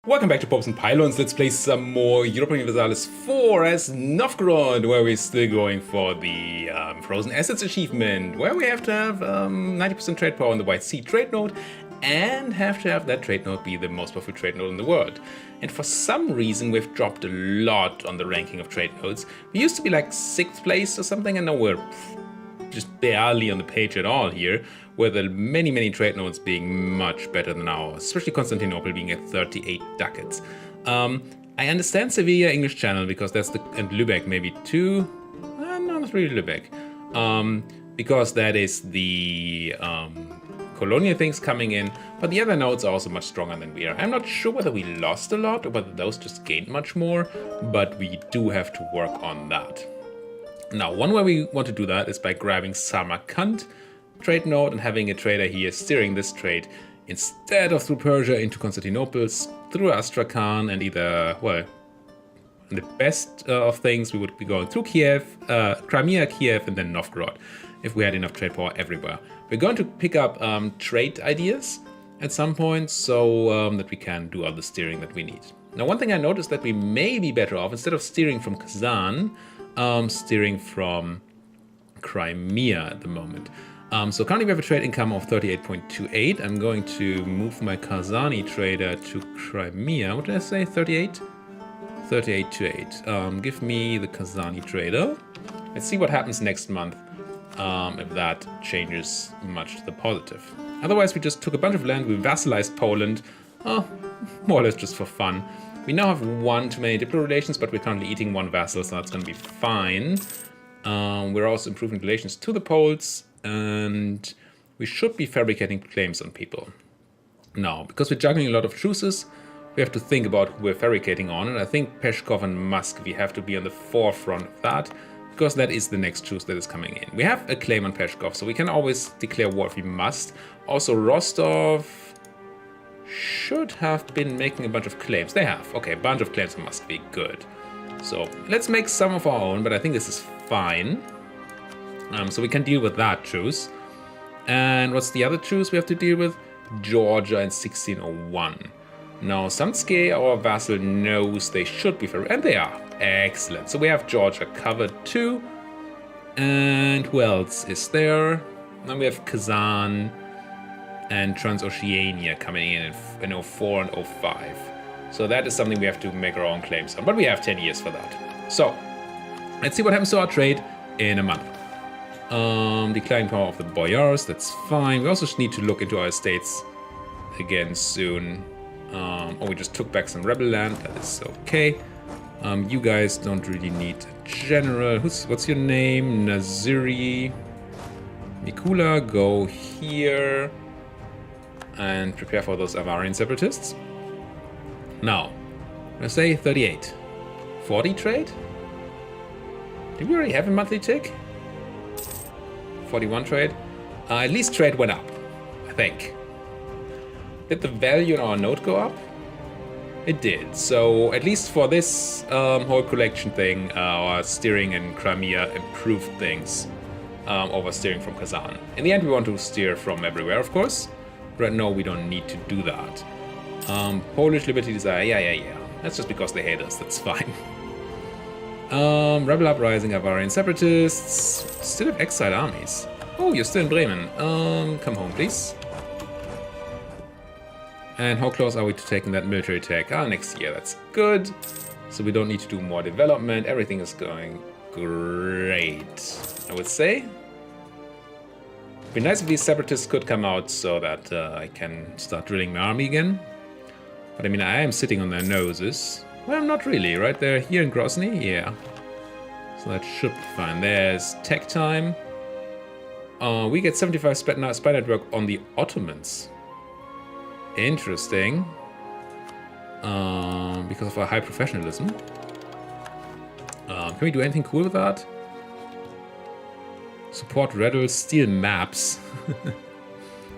Welcome back to Popes and Pylons. Let's play some more Europa Universalis IV as Novgorod, where we're still going for the Frozen Assets achievement, where we have to have 90% trade power on the White Sea trade node and have to have that trade node be the most powerful trade node in the world. And for some reason, we've dropped a lot on the ranking of trade nodes. We used to be like 6th place or something, and now we're just barely on the page at all here, with the many trade nodes being much better than ours, especially Constantinople being at 38 ducats. I understand Sevilla English channel because that's the, and Lübeck maybe too. No, not really Lübeck, because that is the colonial things coming in, but the other nodes are also much stronger than we are. I'm not sure whether we lost a lot or whether those just gained much more, but we do have to work on that. Now, one way we want to do that is by grabbing Samarkand trade node and having a trader here steering this trade instead of through Persia into Constantinople, through Astrakhan, and either, well, in the best of things, we would be going through Kiev, Crimea, Kiev, and then Novgorod, if we had enough trade power everywhere. We're going to pick up trade ideas at some point so that we can do all the steering that we need. Now, one thing I noticed that we may be better off, instead of steering from Kazan, steering from Crimea at the moment. So currently we have a trade income of 38.28. I'm going to move my Kazani trader to Crimea. What did I say? 38? 38.28. Give me the Kazani trader. Let's see what happens next month, if that changes much to the positive. Otherwise, we just took a bunch of land. We vassalized Poland, more or less just for fun. We now have one too many diplomatic relations, but we're currently eating one vassal, so that's going to be fine. We're also improving relations to the Poles, and we should be fabricating claims on people. Now, because we're juggling a lot of truces, we have to think about who we're fabricating on, and I think Peshkov and Muscovy have to be on the forefront of that, because that is the next truce that is coming in. We have a claim on Peshkov, so we can always declare war if we must. Also, Rostov should have been making a bunch of claims. They have. Okay, a bunch of claims must be good. So let's make some of our own, but I think this is fine. So we can deal with that truce. And what's the other truce we have to deal with? Georgia in 1601. Now, Samtske, our vassal, knows they should be fair, and they are. Excellent. So we have Georgia covered too. And who else is there? Then we have Kazan and Transoceania coming in 04 and 05. So that is something we have to make our own claims on, but we have 10 years for that. So let's see what happens to our trade in a month. Declining power of the boyars, that's fine. We also need to look into our estates again soon. We just took back some rebel land, that is okay. You guys don't really need a general. What's your name? Naziri. Mikula, go here and prepare for those Avarian separatists. Now, let's say 38. 40 trade? Did we already have a monthly tick? 41 trade? At least trade went up, I think. Did the value in our node go up? It did. So at least for this whole collection thing, our steering in Crimea improved things over steering from Kazan. In the end, we want to steer from everywhere, of course. Right now, we don't need to do that. Polish Liberty Desire, yeah. That's just because they hate us, that's fine. Rebel Uprising, Avarian Separatists, still have exiled armies. Oh, you're still in Bremen. Come home, please. And how close are we to taking that military attack? Next year, that's good. So we don't need to do more development. Everything is going great, I would say. It'd be nice if these separatists could come out so that I can start drilling my army again. But I mean, I am sitting on their noses. Well, not really, right? They're here in Grozny? Yeah. So that should be fine. There's tech time. We get 75 spy network on the Ottomans. Interesting. Because of our high professionalism. Can we do anything cool with that? Support rebels, steal maps.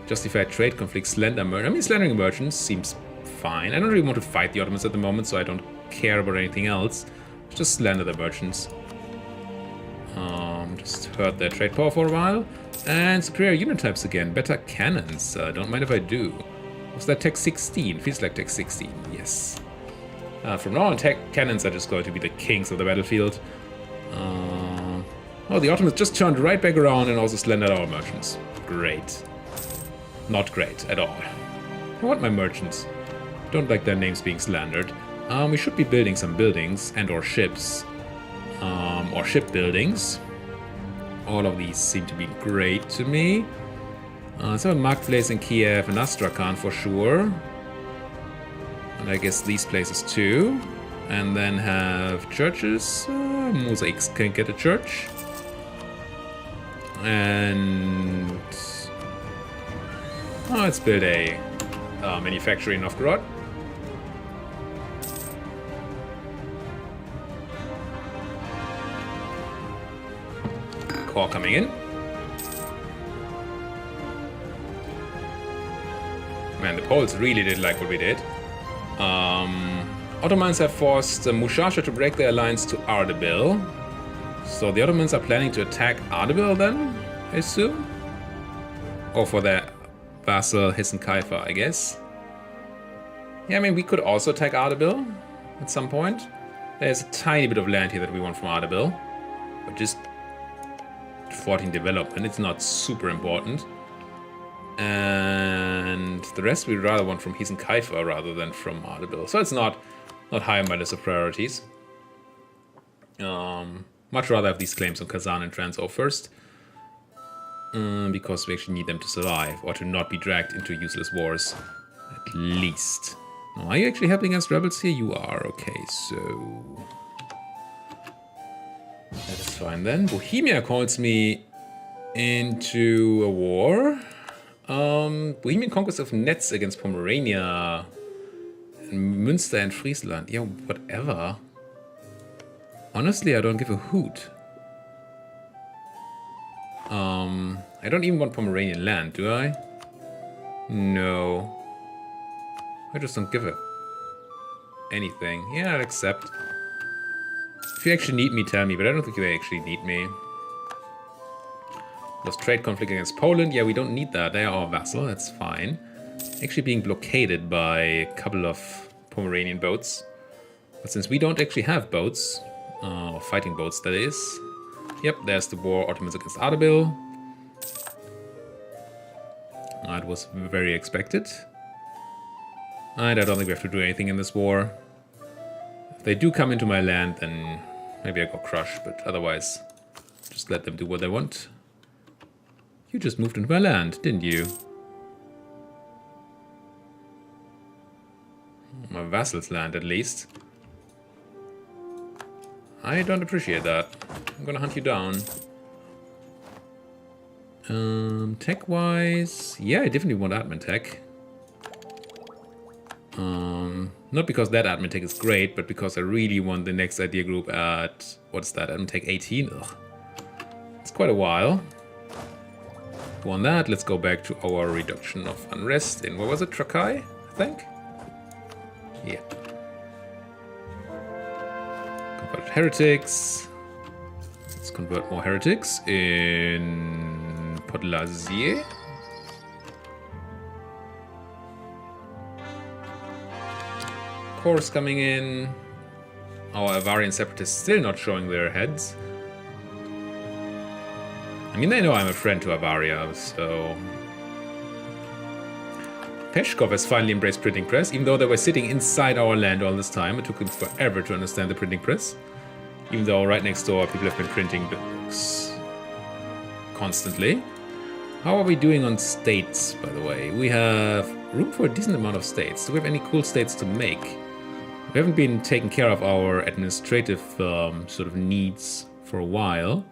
Justify trade conflicts, slender merchants. I mean, slandering merchants seems fine. I don't really want to fight the Ottomans at the moment, so I don't care about anything else. Just slander the merchants. Just hurt their trade power for a while. And superior unit types again. Better cannons. Don't mind if I do. Was that tech 16? Feels like tech 16, yes. From now on, tech cannons are just going to be the kings of the battlefield. Oh, the Ottomans just turned right back around and also slandered our merchants. Great. Not great at all. I want my merchants. Don't like their names being slandered. We should be building some buildings and or ships. Or shipbuildings. All of these seem to be great to me. Let's have a marketplace in Kiev and Astrakhan for sure. And I guess these places too. And then have churches. Mosaics can get a church. And let's build a manufactory in Novgorod. Core coming in. Man, the Poles really did like what we did. Ottomans have forced Mushasha to break their alliance to Ardabil. So the Ottomans are planning to attack Ardabil then, I assume? Or for their vassal Hissen Kaifa, I guess. Yeah, I mean, we could also attack Ardabil at some point. There's a tiny bit of land here that we want from Ardabil. But just 14 development, it's not super important. And the rest we rather want from Hissen Kaifa rather than from Ardabil. So it's not high on my list of priorities. Much rather have these claims on Kazan and Transo first. Because we actually need them to survive or to not be dragged into useless wars. At least. Oh, are you actually helping against rebels here? You are. Okay, so... that is fine then. Bohemia calls me into a war. Bohemian conquest of Netz against Pomerania. And Münster and Friesland. Yeah, whatever. Honestly, I don't give a hoot. I don't even want Pomeranian land, do I? No. I just don't give a anything. Yeah, I'll accept. If you actually need me, tell me, but I don't think they actually need me. Lost trade conflict against Poland. Yeah, we don't need that. They are our vassal. That's fine. Actually being blockaded by a couple of Pomeranian boats. But since we don't actually have boats, or fighting boats, that is. Yep, there's the war Ottomans against Ardabil. That was very expected. And I don't think we have to do anything in this war. If they do come into my land, then maybe I got crushed, but otherwise, just let them do what they want. You just moved into my land, didn't you? My vassal's land, at least. I don't appreciate that. I'm gonna hunt you down. Tech-wise... yeah, I definitely want admin tech. Not because that admin tech is great, but because I really want the next idea group at... what's that? Admin tech 18? Ugh. It's quite a while. On that, let's go back to our reduction of unrest in... what was it? Trakai, I think? Yeah. Convert heretics. Let's convert more heretics in Podlasie. Course coming in. Our Avarian separatists still not showing their heads. I mean, they know I'm a friend to Avaria, so... Peshkov has finally embraced printing press, even though they were sitting inside our land all this time. It took them forever to understand the printing press. Even though right next door people have been printing books constantly. How are we doing on states, by the way? We have room for a decent amount of states. Do we have any cool states to make? We haven't been taking care of our administrative sort of needs for a while.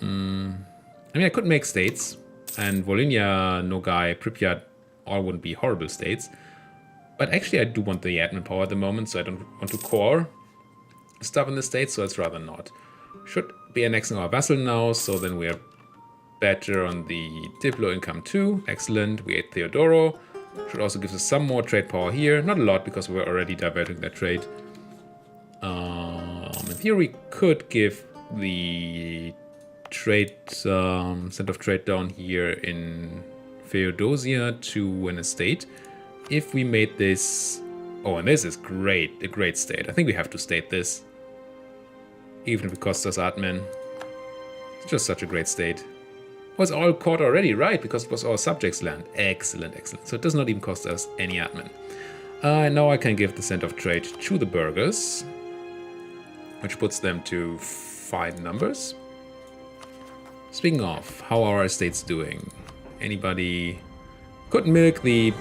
I mean, I could make states, and Volhynia, Nogai, Pripyat all wouldn't be horrible states. But actually, I do want the admin power at the moment, so I don't want to core stuff in the states, so it's rather not. Should be annexing our vassal now, so then we are better on the Diplo income too. Excellent. We ate Theodoro. Should also give us some more trade power here. Not a lot, because we're already diverting that trade. In theory, we could give the trade center of trade down here in Theodosia to an estate. If we made this... Oh, and this is great. A great state. I think we have to state this. Even if it costs us admin. It's just such a great state. Was all caught already, right? Because it was our subjects' land. Excellent, excellent. So it does not even cost us any admin. Now I can give the center of trade to the burghers, which puts them to 5 numbers. Speaking of, how are our estates doing? Anybody could milk the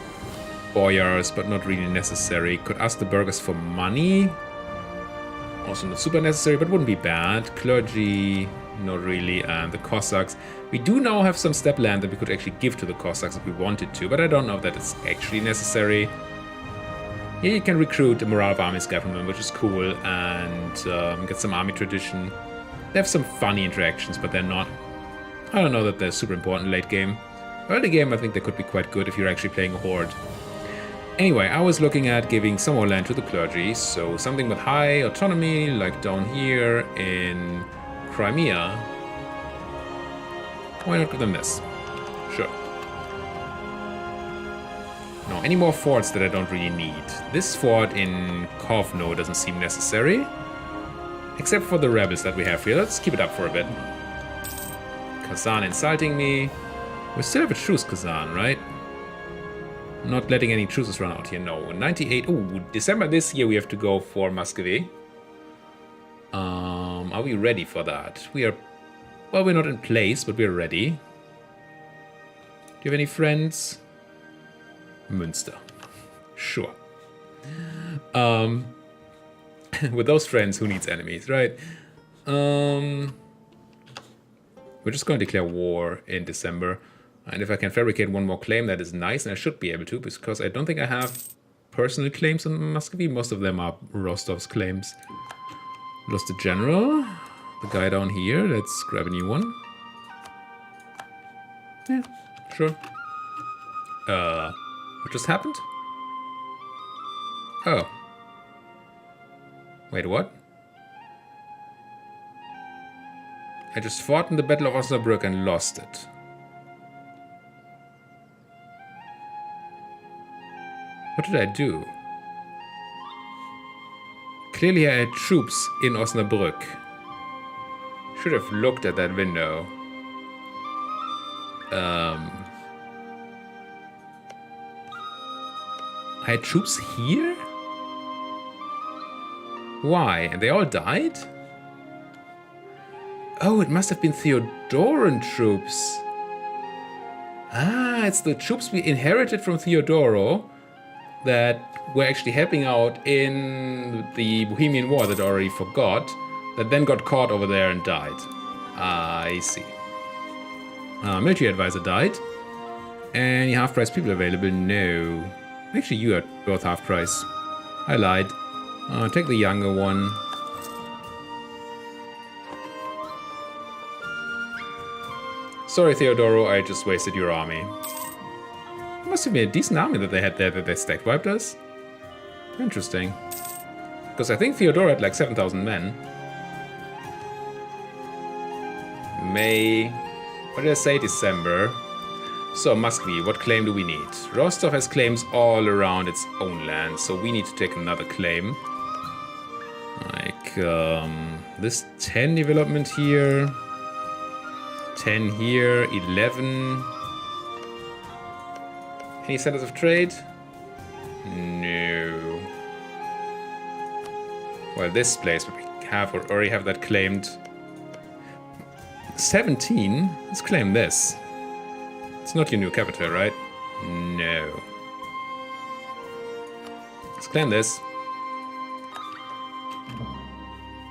boyars, but not really necessary. Could ask the burghers for money. Also not super necessary, but wouldn't be bad. Clergy, not really. And the Cossacks. We do now have some steppe land that we could actually give to the Cossacks if we wanted to, but I don't know if that is actually necessary. Here you can recruit a morale of armies government, which is cool, and get some army tradition. They have some funny interactions, but they're not... I don't know that they're super important late game. Early game, I think they could be quite good if you're actually playing a horde. Anyway, I was looking at giving some more land to the clergy, so something with high autonomy, like down here in Crimea. Why not give them this? Sure. No, any more forts that I don't really need. This fort in Kovno doesn't seem necessary. Except for the rebels that we have here. Let's keep it up for a bit. Kazan insulting me. We still have a truce, Kazan, right? Not letting any truces run out here, no. 98, ooh, December this year we have to go for Muscovy. Are we ready for that? We are, well, we're not in place, but we're ready. Do you have any friends? Münster. Sure. With those friends, who needs enemies, right? We're just going to declare war in December. And if I can fabricate one more claim, that is nice, and I should be able to, because I don't think I have personal claims on Muscovy. Most of them are Rostov's claims. Lost a general. The guy down here. Let's grab a new one. Yeah, sure. What just happened? Oh. Wait, what? I just fought in the Battle of Osnabrück and lost it. What did I do? Clearly I had troops in Osnabrück. Should have looked at that window. I had troops here? Why? And they all died? Oh, it must have been Theodoran troops. Ah, it's the troops we inherited from Theodoro that were actually helping out in the Bohemian War that I already forgot, that then got caught over there and died. I see. Military advisor died. Any half-price people available? No. Actually, you are both half-price. I lied. Take the younger one. Sorry, Theodoro, I just wasted your army. It must have been a decent army that they had there that they stack wiped us. Interesting. Because I think Theodoro had like 7,000 men. May... What did I say? December. So, Muscovy, what claim do we need? Rostov has claims all around its own land, so we need to take another claim. Like, this 10 development here. 10 here, 11. Any centers of trade? No. Well, this place, but we have already have that claimed. 17? Let's claim this. It's not your new capital, right? No. Let's claim this.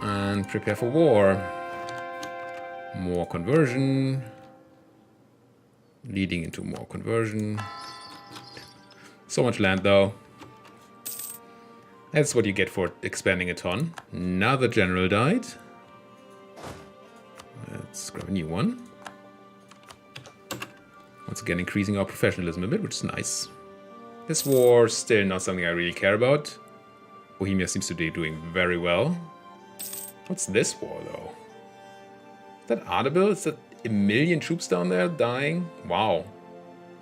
And prepare for war. More conversion. Leading into more conversion. So much land, though. That's what you get for expanding a ton. Another general died. Let's grab a new one. Once again, increasing our professionalism a bit, which is nice. This war is still not something I really care about. Bohemia seems to be doing very well. What's this war, though? Is that audible? Is that a million troops down there dying? Wow.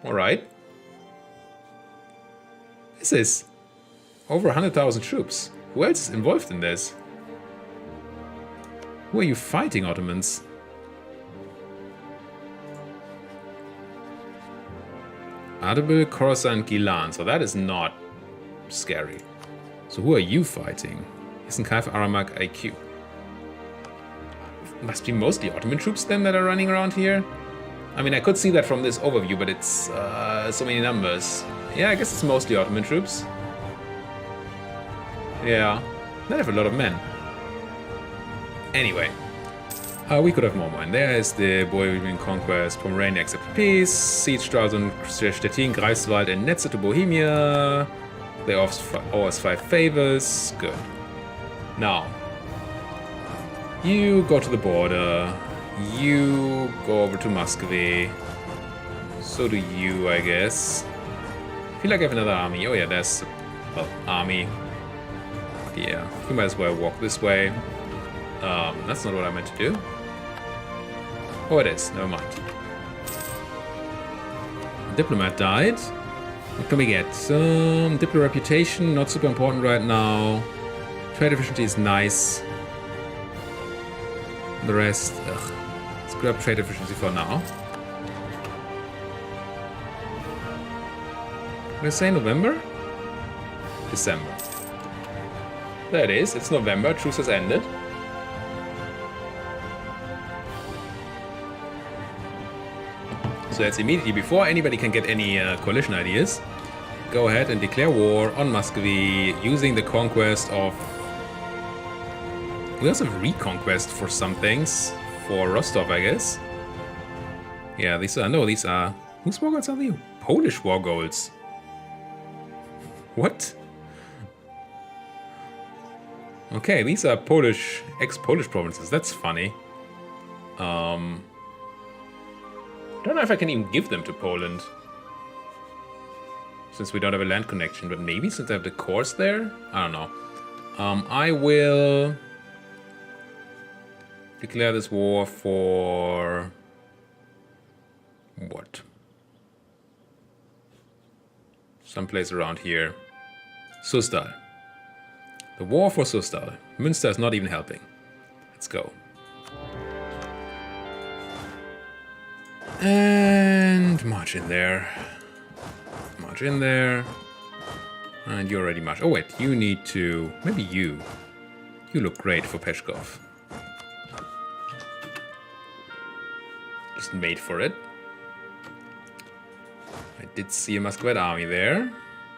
Alright. This is over 100,000 troops. Who else is involved in this? Who are you fighting, Ottomans? Ardabil, Khorasan, Gilan. So that is not scary. So who are you fighting? Isenkaif, Aramak, IQ. Must be mostly Ottoman troops then that are running around here. I mean, I could see that from this overview, but it's so many numbers. Yeah, I guess it's mostly Ottoman troops. Yeah, they have a lot of men. Anyway, we could have more men. There is the Bohemian Conquest, Pomerania accept peace, Siege Stralsund, Stettin, Greifswald, and Netze to Bohemia. They offer us 5 favors. Good. Now, you go to the border. You go over to Muscovy. So do you, I guess. I feel like I have another army. Oh yeah, there's well, army. Yeah, you might as well walk this way. That's not what I meant to do. Oh, it is. Never mind. Diplomat died. What can we get? Diplo reputation, not super important right now. Trade efficiency is nice. The rest, ugh. Let's grab trade efficiency for now. Did I say November? December. There it is. It's November. Truce has ended. So let's immediately, before anybody can get any coalition ideas, go ahead and declare war on Muscovy using the conquest of... We also have reconquest for some things. For Rostov, I guess. Yeah, these are... No, these are... Whose war goals are they? Polish war goals. What? Okay, these are Polish... ex-Polish provinces. That's funny. Don't know if I can even give them to Poland. Since we don't have a land connection, but maybe since I have the course there? I don't know. I will declare this war for... what? Someplace around here. Sustal. The war for Sustal. Münster is not even helping. Let's go. And march in there. March in there. And you already march. Oh wait, you need to... Maybe you. You look great for Peshkov. Just made for it. I did see a Muscovite army there.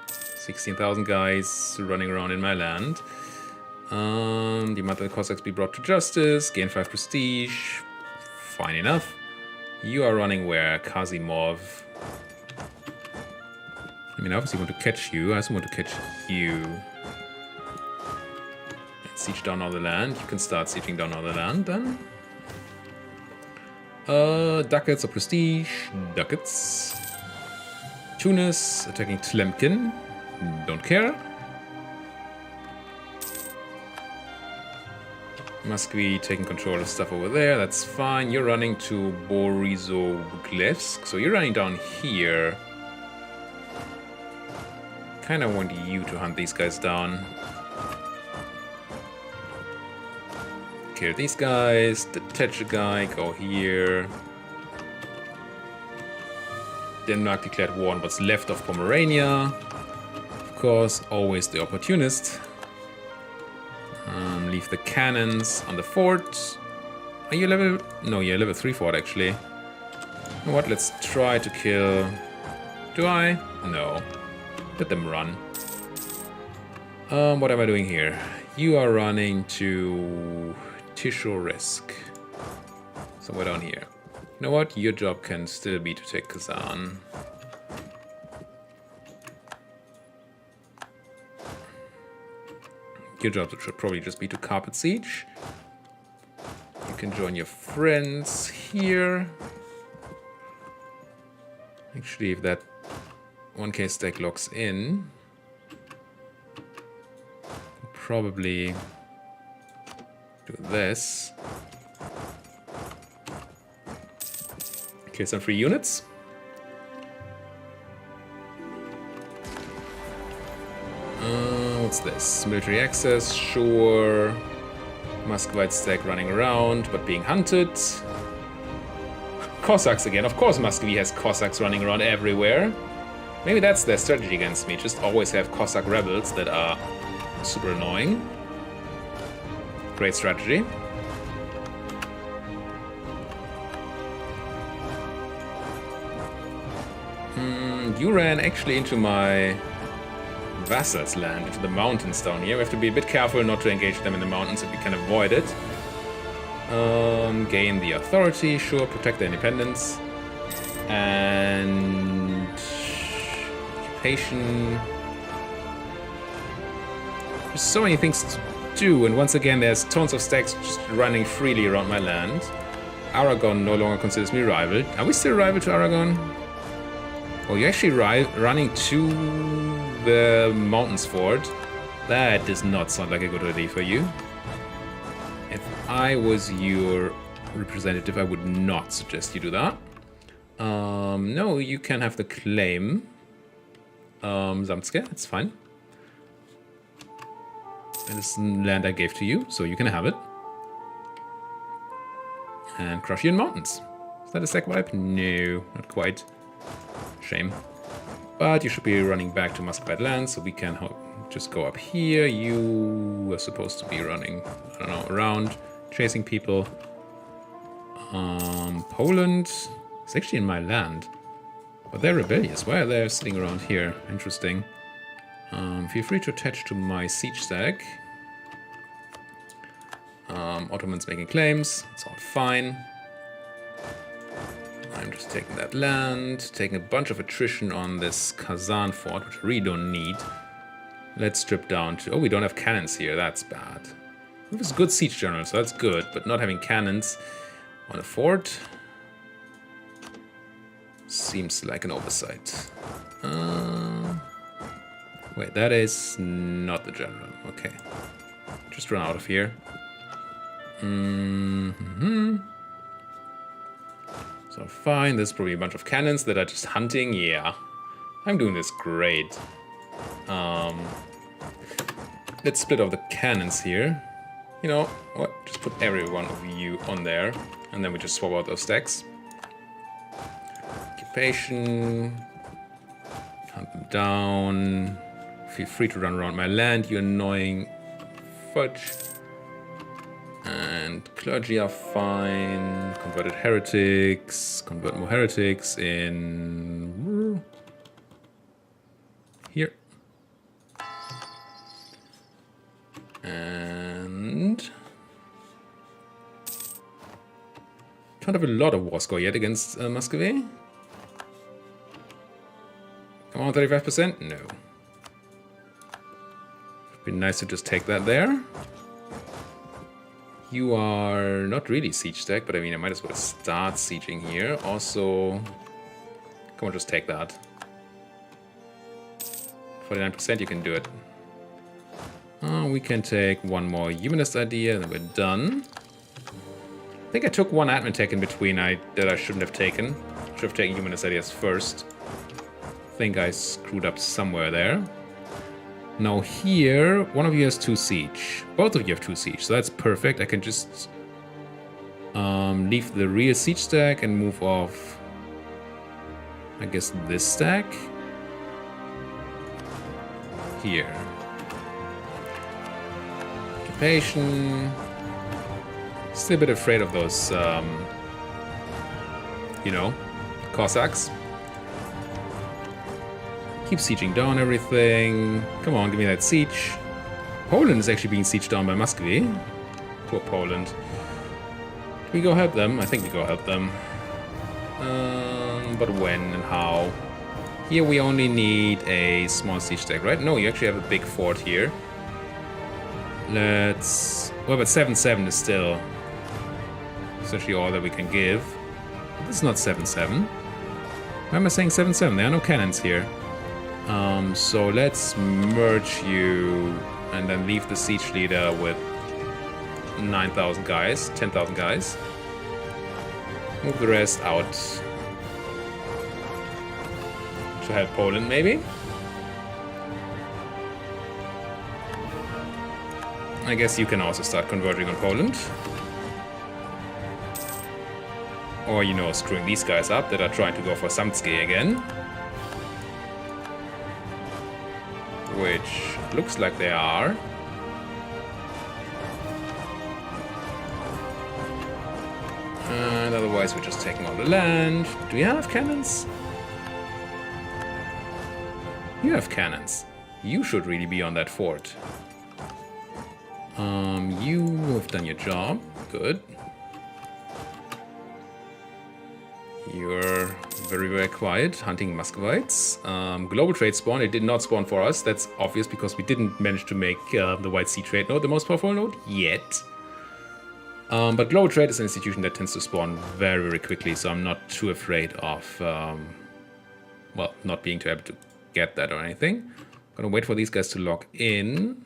16,000 guys running around in my land. Demand that the Cossacks be brought to justice. Gain 5 prestige. Fine enough. You are running where? Kazimov. I mean, I obviously want to catch you. I also want to catch you. Siege down all the land. You can start sieging down all the land then. Ducats or prestige? Ducats. Tunis attacking Tlemkin. Don't care. Muscovy taking control of stuff over there. That's fine. You're running to Borisovglevsk. So you're running down here. Kind of want you to hunt these guys down. Kill these guys. Detach a guy. Go here. Denmark declared war on what's left of Pomerania. Of course, always the opportunist. Leave the cannons on the fort. Are you level... No, you're level 3 fort, actually. You know what? Let's try to kill... Do I? No. Let them run. What am I doing here? You are running to... Tishoresk. Somewhere down here. You know what? Your job can still be to take Kazan. Your job should probably just be to carpet siege. You can join your friends here. Actually, if that 1k stack locks in, probably do this. Kill some free units. What's this? Military access, sure. Muscovite stack running around, but being hunted. Cossacks again. Of course Muscovy has Cossacks running around everywhere. Maybe that's their strategy against me. Just always have Cossack rebels that are super annoying. Great strategy. You ran actually into my vassals' land, into the mountains down here. We have to be a bit careful not to engage them in the mountains if we can avoid it. Gain the authority, sure, protect their independence. And occupation. There's so many things to do, and once again there's tons of stacks just running freely around my land. Aragon no longer considers me rival. Are we still rival to Aragon? Oh, you're actually running to the mountains fort. That does not sound like a good idea for you. If I was your representative, I would not suggest you do that. No, you can have the claim. Samtske, it's fine. And this is land I gave to you, so you can have it. And crush you in mountains. Is that a stack wipe? No, not quite. Shame. But you should be running back to Muscovite land, so we can just go up here. You are supposed to be running, I don't know, around, chasing people. Poland is actually in my land. But they're rebellious. Why are they sitting around here? Interesting. Feel free to attach to my siege stack. Ottomans making claims. It's all fine. I'm just taking that land, taking a bunch of attrition on this Kazan fort, which I really don't need. Let's strip down to... Oh, we don't have cannons here. That's bad. We have a good siege general, so that's good. But not having cannons on a fort seems like an oversight. Wait, that is not the general. Okay. Just run out of here. So fine, there's probably a bunch of cannons that are just hunting. Yeah, I'm doing this great. Let's split off the cannons here. You know what? Just put every one of you on there, and then we just swap out those stacks. Occupation. Hunt them down. Feel free to run around my land, you annoying fudge. And clergy are fine. Converted heretics. Convert more heretics in here. And don't have a lot of war score yet against Muscovy. Come on, 35%? No. It'd be nice to just take that there. You are not really siege stack, but I mean, I might as well start sieging here. Also, come on, just take that. 49%, you can do it. We can take one more humanist idea, and then we're done. I think I took one admin tech in between that I shouldn't have taken. Should have taken humanist ideas first. I think I screwed up somewhere there. Now here, one of you has 2 siege. Both of you have 2 siege, so that's perfect. I can just leave the real siege stack and move off, I guess, this stack. Here. Occupation. Still a bit afraid of those, you know, Cossacks. Keep sieging down everything. Come on, give me that siege. Poland is actually being sieged down by Muscovy. Poor Poland. We go help them? I think we go help them. But when and how? Here we only need a small siege stack, right? No, you actually have a big fort here. Let's... Well, but 7-7 is still essentially all that we can give. This is not 7-7. Why am I saying 7-7? There are no cannons here. So let's merge you and then leave the siege leader with 9,000 guys, 10,000 guys. Move the rest out to help Poland, maybe. I guess you can also start converging on Poland. Or, you know, screwing these guys up that are trying to go for Samtske again. Which looks like they are. And otherwise we're just taking all the land. Do you have cannons? You have cannons. You should really be on that fort. You have done your job. Good. You're very, very quiet, hunting Muscovites. Global trade spawn. It did not spawn for us. That's obvious because we didn't manage to make the White Sea trade node the most powerful node yet. But global trade is an institution that tends to spawn very, very quickly, so I'm not too afraid of, well, not being too able to get that or anything. Gonna wait for these guys to log in.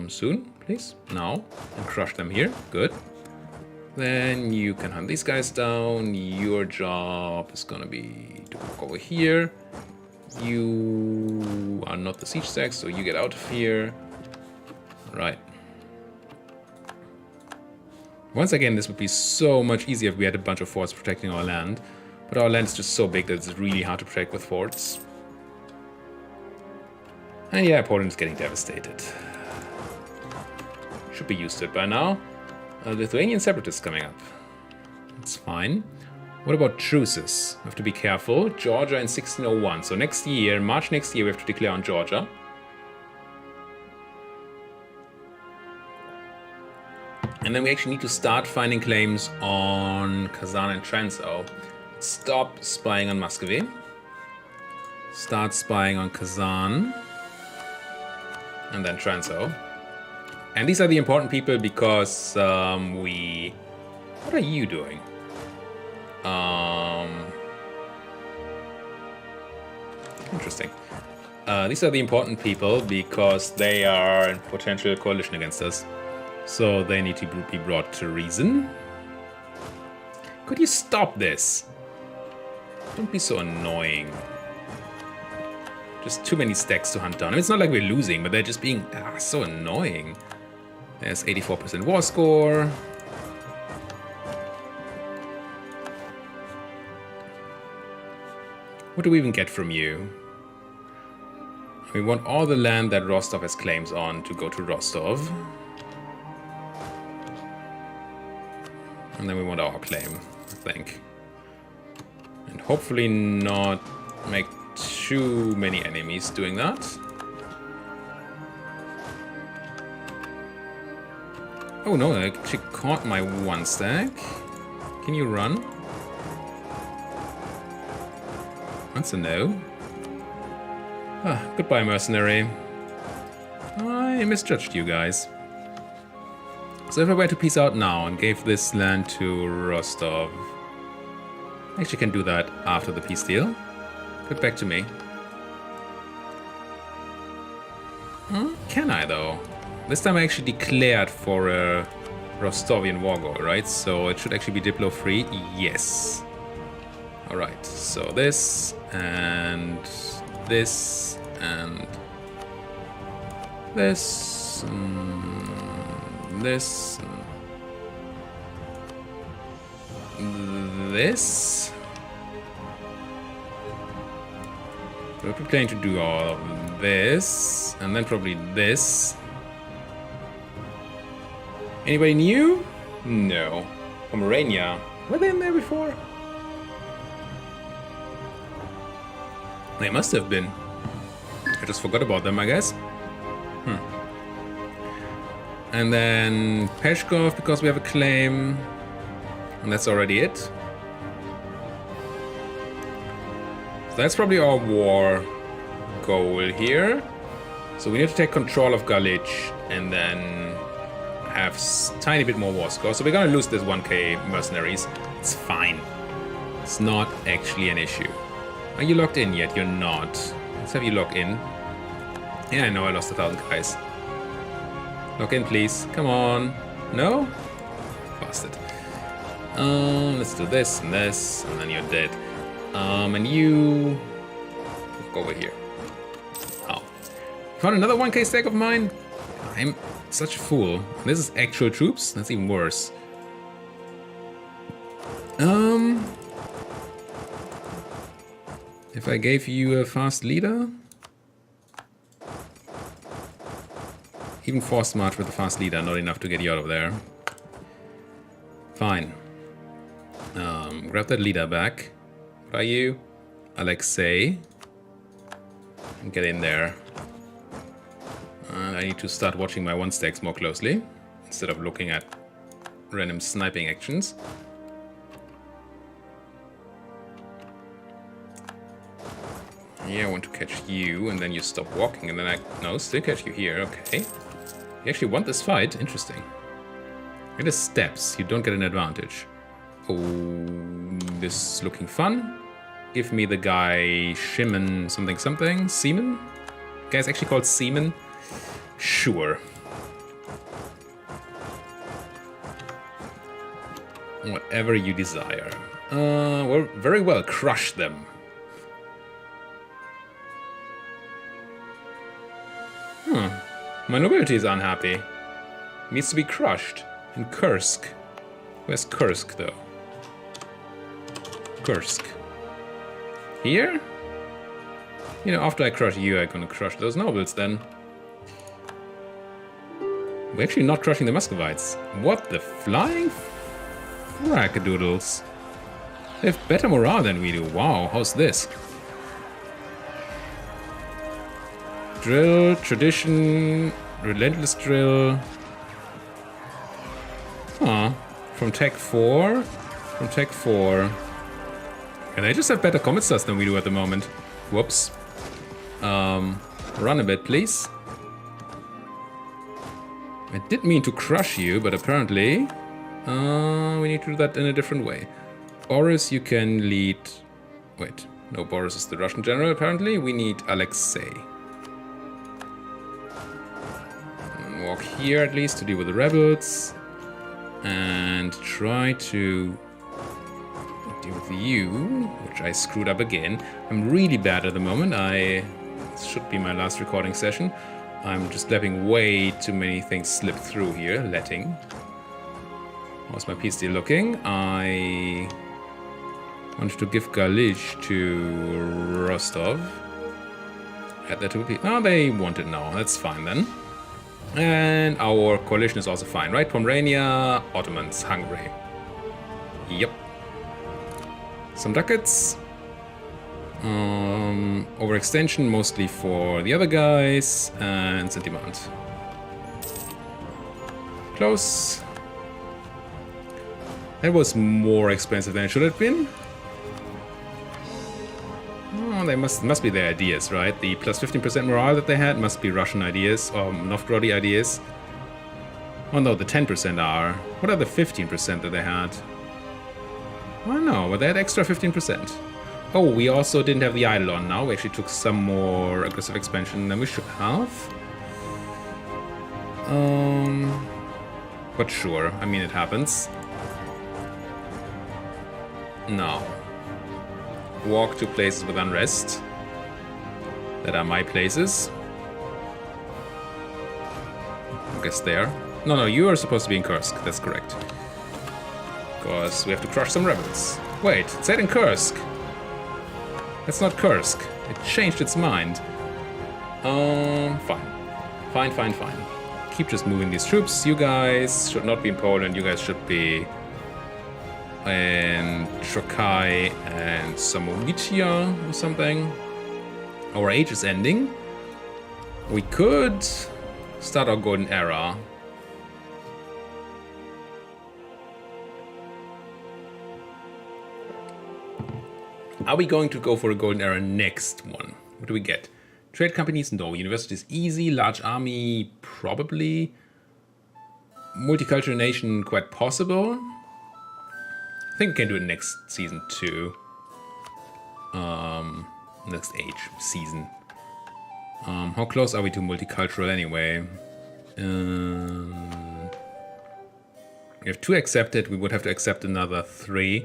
Soon, please. Now. And crush them here. Good. Then you can hunt these guys down. Your job is gonna be to walk over here. You are not the siege stacks, so you get out of here. Right. Once again, this would be so much easier if we had a bunch of forts protecting our land. But our land is just so big that it's really hard to protect with forts. And yeah, Poland is getting devastated. Should be used to it by now. Lithuanian separatists coming up. That's fine. What about truces? We have to be careful. Georgia in 1601. So next year, March next year, we have to declare on Georgia. And then we actually need to start finding claims on Kazan and Transo. Stop spying on Muscovy. Start spying on Kazan. And then Transo. And these are the important people because we... What are you doing? Interesting. These are the important people because they are in potential coalition against us. So they need to be brought to reason. Could you stop this? Don't be so annoying. Just too many stacks to hunt down. I mean, it's not like we're losing, but they're just being so annoying. There's 84% war score. What do we even get from you? We want all the land that Rostov has claims on to go to Rostov. And then we want our claim, I think. And hopefully not make too many enemies doing that. Oh no, I actually caught my one stack. Can you run? That's a no. Goodbye, mercenary. I misjudged you guys. So if I were to peace out now and gave this land to Rostov, I actually can do that after the peace deal. Get back to me. Can I though? This time I actually declared for a Rostovian war goal, right? So it should actually be Diplo free. Yes. Alright, so this and this and this. This. This. We're planning to do all of this, and then probably this. Anybody new? No. Pomerania. Were they in there before? They must have been. I just forgot about them, I guess. And then Peshkov, because we have a claim. And that's already it. So that's probably our war goal here. So we need to take control of Galich and then have tiny bit more war score. So we're gonna lose this 1k mercenaries. It's fine. It's not actually an issue. Are you locked in yet? You're not. Let's have you log in. Yeah, I know I lost 1,000 guys. Log in, please. Come on. No? Bastard. Let's do this, and then you're dead. And you... Go over here. Oh. Found another 1k stack of mine? I'm such a fool. This is actual troops? That's even worse. If I gave you a fast leader? Even forced march with a fast leader, not enough to get you out of there. Fine. Grab that leader back. What are you? Alexei. Get in there. And I need to start watching my 1-stacks more closely, instead of looking at random sniping actions. Yeah, I want to catch you, and then you stop walking, and then no, still catch you here, okay. You actually want this fight? Interesting. It is steps, you don't get an advantage. Oh, this is looking fun. Give me the guy Shimon something something. Seaman? The guy's actually called Seaman? Sure. Whatever you desire. Well, very well, crush them. My nobility is unhappy. Needs to be crushed. In Kursk. Where's Kursk, though? Kursk. Here? You know, after I crush you, I'm gonna crush those nobles, then. We're actually not crushing the Muscovites. What the flying frackadoodles? They have better morale than we do. Wow, how's this? Drill, tradition, relentless drill. Huh. From Tech 4. From Tech 4. And they just have better combat stats than we do at the moment. Whoops. Run a bit, please. I did mean to crush you, but apparently we need to do that in a different way. Boris, you can lead... Wait, no, Boris is the Russian general, apparently. We need Alexei. Walk here, at least, to deal with the rebels. And try to deal with you, which I screwed up again. I'm really bad at the moment. This should be my last recording session. I'm just letting way too many things slip through here. How's my peace deal looking? I wanted to give Galish to Rostov. Add that to people. Oh, they want it now. That's fine then. And our coalition is also fine, right? Pomerania, Ottomans, Hungary. Yep. Some ducats. Overextension mostly for the other guys, and sentiment. Close. That was more expensive than it should have been. Oh, they must be their ideas, right? The plus 15% morale that they had must be Russian ideas, or Novgorod ideas. Oh no, the 10% are. What are the 15% that they had? I don't know, but they had extra 15%. Oh, we also didn't have the Eidolon now. We actually took some more aggressive expansion than we should have. But sure, I mean, it happens. Now, walk to places with unrest. That are my places. I guess there. No, you are supposed to be in Kursk. That's correct. Because we have to crush some rebels. Wait, it said in Kursk. That's not Kursk. It changed its mind. Fine. Fine. Keep just moving these troops. You guys should not be in Poland. You guys should be in Trokai and Samogitia or something. Our age is ending. We could start our golden era. Are we going to go for a golden era next one? What do we get? Trade companies? No. Universities? Easy. Large army? Probably. Multicultural nation? Quite possible. I think we can do it next season too. Next age season. How close are we to multicultural anyway? We have 2 accepted. We would have to accept another 3,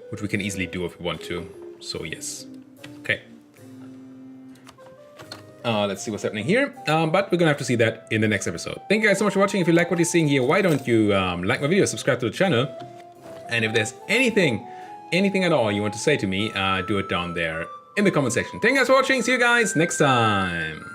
which we can easily do if we want to. So yes. Okay. Let's see what's happening here. But we're gonna have to see that in the next episode. Thank you guys so much for watching. If you like what you're seeing here, why don't you like my video, subscribe to the channel, and if there's anything at all you want to say to me, do it down there in the comment section. Thank you guys for watching. See you guys next time.